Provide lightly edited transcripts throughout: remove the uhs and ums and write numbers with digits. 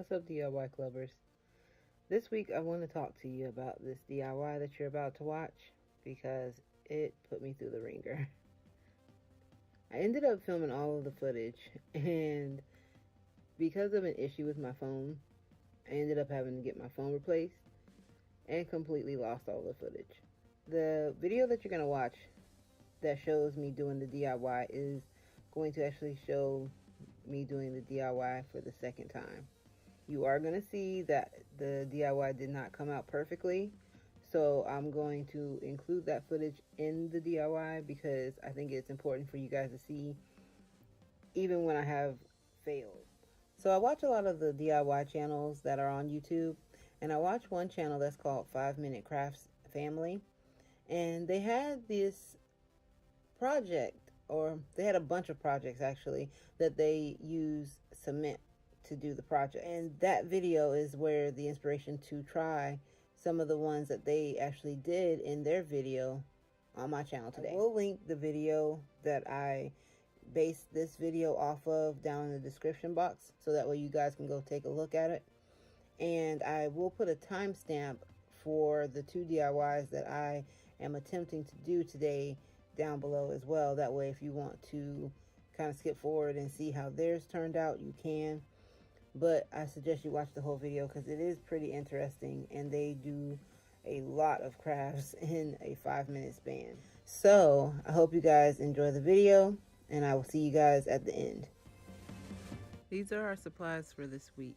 What's up, DIY clubbers? This week I want to talk to you about this DIY that you're about to watch because it put me through the ringer. I ended up filming all of the footage, and because of an issue with my phone, I ended up having to get my phone replaced and completely lost all the footage. The video that you're going to watch that shows me doing the DIY is going to actually show me doing the DIY for the second time. You are going to see that the DIY did not come out perfectly. So I'm going to include that footage in the DIY because I think it's important for you guys to see even when I have failed. So I watch a lot of the DIY channels that are on YouTube, and I watch one channel that's called 5 Minute Crafts Family, and they had this project, or they had a bunch of projects actually, that they use cement to do the project. And that video is where the inspiration to try some of the ones that they actually did in their video on my channel today. I will link the video that I based this video off of down in the description box so that way you guys can go take a look at it. And I will put a timestamp for the 2 DIYs that I am attempting to do today down below as well. That way if you want to kind of skip forward and see how theirs turned out, you can. But I suggest you watch the whole video because it is pretty interesting, and they do a lot of crafts in a 5 minute span. So I hope you guys enjoy the video, and I will see you guys at the end. These are our supplies for this week.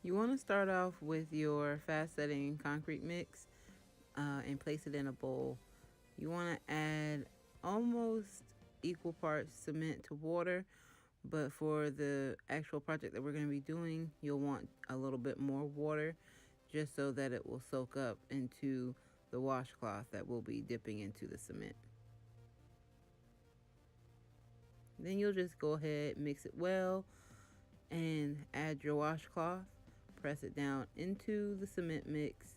You want to start off with your fast setting concrete mix and place it in a bowl. You want to add almost equal parts cement to water, but for the actual project that we're going to be doing, you'll want a little bit more water just so that it will soak up into the washcloth that we'll be dipping into the cement. Then you'll just go ahead, mix it well, and add your washcloth. Press it down into the cement mix.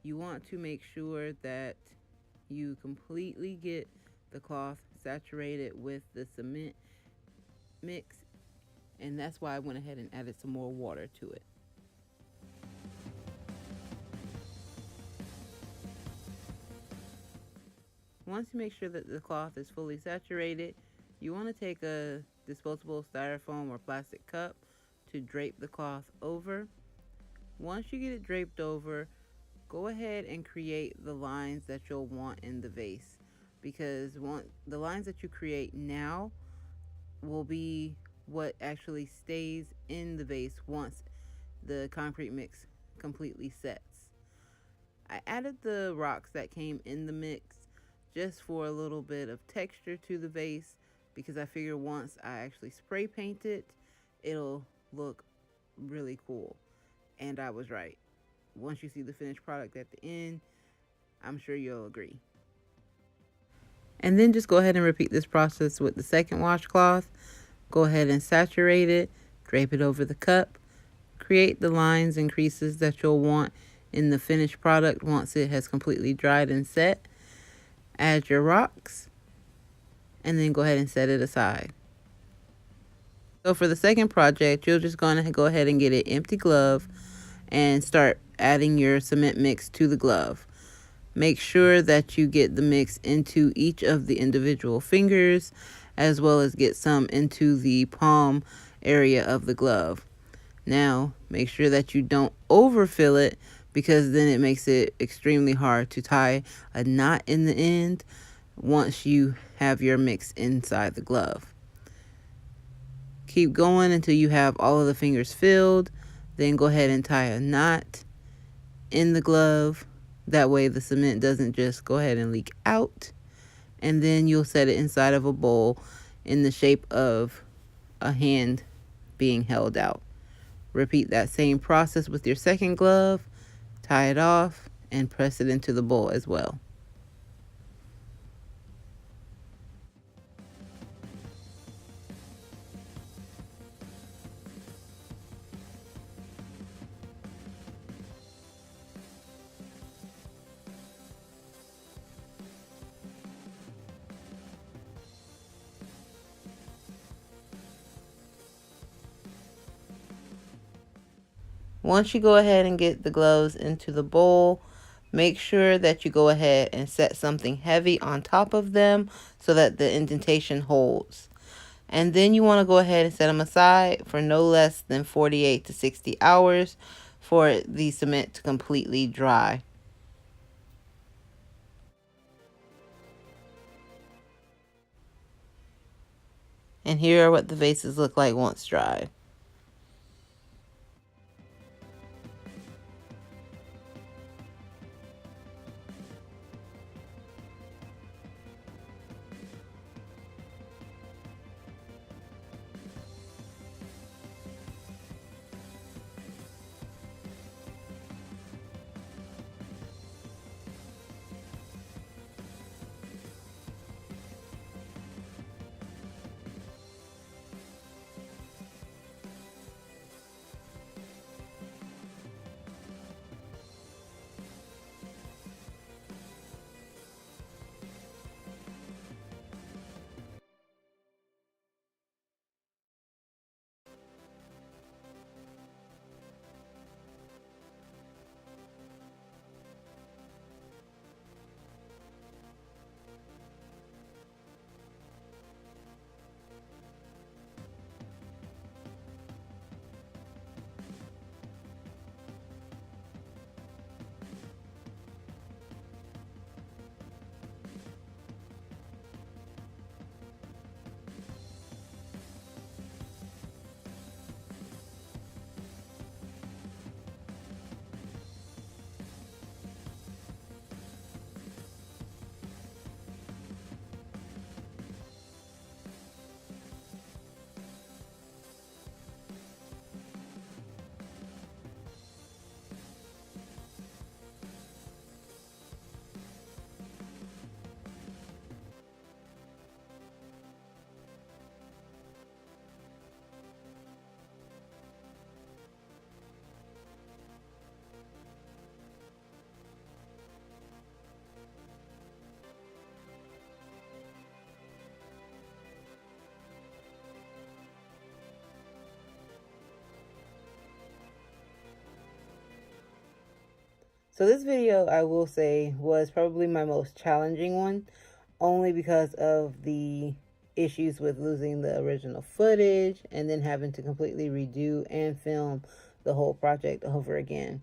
You want to make sure that you completely get the cloth saturated with the cement mix, and that's why I went ahead and added some more water to it. Once you make sure that the cloth is fully saturated, you want to take a disposable styrofoam or plastic cup to drape the cloth over. Once you get it draped over, go ahead and create the lines that you'll want in the vase, because the lines that you create now will be what actually stays in the vase once the concrete mix completely sets. I added the rocks that came in the mix just for a little bit of texture to the vase, because I figure once I actually spray paint it, it'll look really cool. And I was right. Once you see the finished product at the end, I'm sure you'll agree. And then just go ahead and repeat this process with the second washcloth. Go ahead and saturate it, drape it over the cup, create the lines and creases that you'll want in the finished product once it has completely dried and set. Add your rocks, and then go ahead and set it aside. So for the second project, you're just going to go ahead and get an empty glove and start adding your cement mix to the glove. Make sure that you get the mix into each of the individual fingers, as well as get some into the palm area of the glove. Now, make sure that you don't overfill it, because then it makes it extremely hard to tie a knot in the end once you have your mix inside the glove. Keep going until you have all of the fingers filled. Then go ahead and tie a knot in the glove. That way the cement doesn't just go ahead and leak out. And then you'll set it inside of a bowl in the shape of a hand being held out. Repeat that same process with your second glove. Tie it off and press it into the bowl as well. Once you go ahead and get the gloves into the bowl, make sure that you go ahead and set something heavy on top of them so that the indentation holds. And then you want to go ahead and set them aside for no less than 48 to 60 hours for the cement to completely dry. And here are what the vases look like once dried. So this video, I will say, was probably my most challenging one, only because of the issues with losing the original footage and then having to completely redo and film the whole project over again.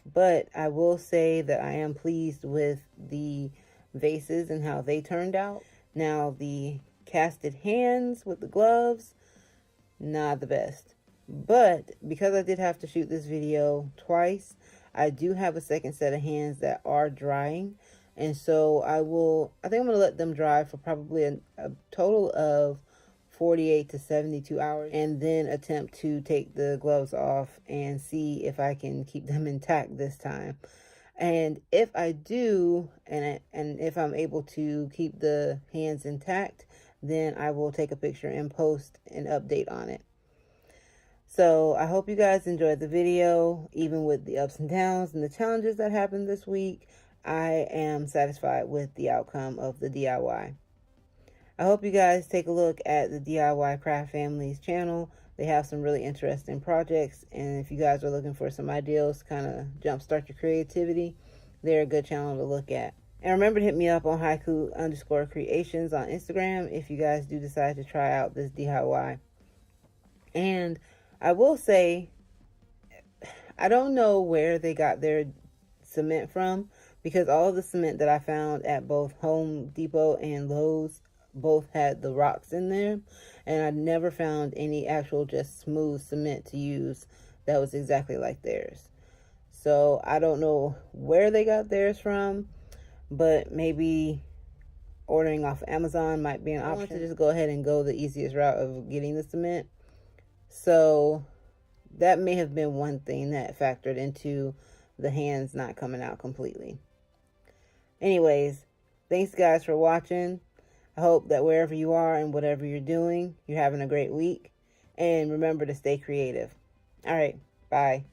But I will say that I am pleased with the vases and how they turned out. Now, the casted hands with the gloves, not the best. But because I did have to shoot this video twice, I do have a second set of hands that are drying. And so I think I'm going to let them dry for probably a total of 48 to 72 hours, and then attempt to take the gloves off and see if I can keep them intact this time. And if I do, and if I'm able to keep the hands intact, then I will take a picture and post an update on it. So I hope you guys enjoyed the video. Even with the ups and downs and the challenges that happened this week, I am satisfied with the outcome of the DIY. I hope you guys take a look at the DIY Craft Family's channel. They have some really interesting projects, and if you guys are looking for some ideas to kind of jumpstart your creativity, they're a good channel to look at. And remember to hit me up on haiku_creations on Instagram if you guys do decide to try out this DIY. And I will say, I don't know where they got their cement from, because all of the cement that I found at both Home Depot and Lowe's both had the rocks in there, and I never found any actual just smooth cement to use that was exactly like theirs. So I don't know where they got theirs from, but maybe ordering off Amazon might be an option. I want to just go ahead and go the easiest route of getting the cement. So that may have been one thing that factored into the hands not coming out completely. Anyways, thanks guys for watching. I hope that wherever you are and whatever you're doing, you're having a great week. And remember to stay creative. All right, bye.